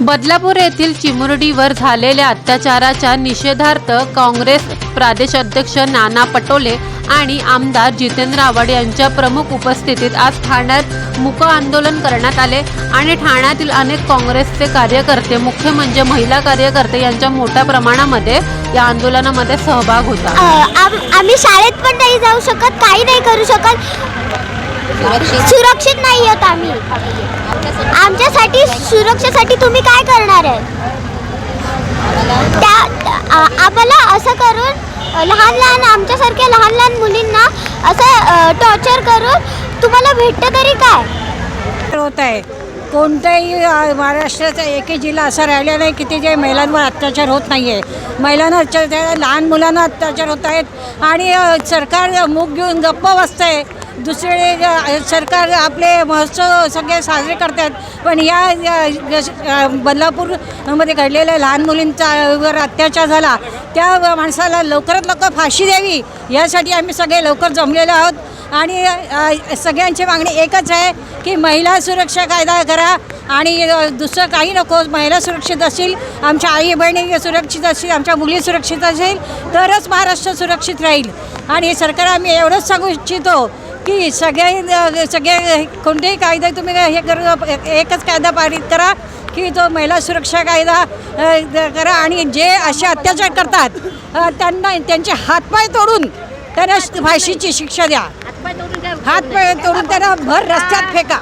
बदलापूर येथील चिमुरडीवर झालेल्या अत्याचाराच्या निषेधार्थ काँग्रेस प्रदेश अध्यक्ष नाना पटोले आणि आमदार जितेंद्र आव्हाड यांच्या प्रमुख उपस्थितीत आज ठाण्यात मूक आंदोलन करण्यात आले आणि ठाण्यातील अनेक काँग्रेसचे कार्यकर्ते, मुख्य म्हणजे महिला कार्यकर्ते यांच्या मोठ्या प्रमाणामध्ये या आंदोलनामध्ये सहभाग होता। आम्ही शाळेत पण नाही जाऊ शकत, काही नाही करू शकत, सुरक्षित नाही आहोत आम्ही। आमच्यासाठी सुरक्षेसाठी तुम्ही काय करणार आहे? आम्हाला असं करून लहान आमच्यासारख्या लहान मुलींना असं टॉर्चर करून तुम्हाला भेटतं तरी काय होत आहे? कोणत्याही महाराष्ट्राचा एकही जिल्हा असा राहिला नाही की तिथे महिलांवर अत्याचार होत नाही आहे। महिलांना अत्याचार, लहान मुलांना अत्याचार होत आहेत आणि सरकार मूग घेऊन गप्प बसतंय। दुसरे सरकार आपले महोत्सव सगळे साजरे करतात, पण या बदलापूरमध्ये घडलेल्या लहान मुलींचा अत्याचार झाला त्या माणसाला लवकरात लवकर फाशी द्यावी यासाठी आम्ही सगळे लवकर जमलेलो आहोत। आणि सगळ्यांची मागणी एकच आहे की महिला सुरक्षा कायदा करा आणि दुसरं काही नको। महिला सुरक्षित असतील, आमच्या आई बहिणी सुरक्षित असतील, आमच्या मुली सुरक्षित असेल तरच महाराष्ट्र सुरक्षित राहील। आणि सरकार आम्ही एवढंच सांगू इच्छितो की सगळे कोणतेही कायदे तुम्ही हे करू, एकच कायदा पारित करा की तो महिला सुरक्षा कायदा करा आणि जे असे अत्याचार करतात त्यांना त्यांचे हातपाय तोडून त्यांना फाशीची शिक्षा द्या। हातपाय तोडून त्यांना भर रस्त्यात फेका।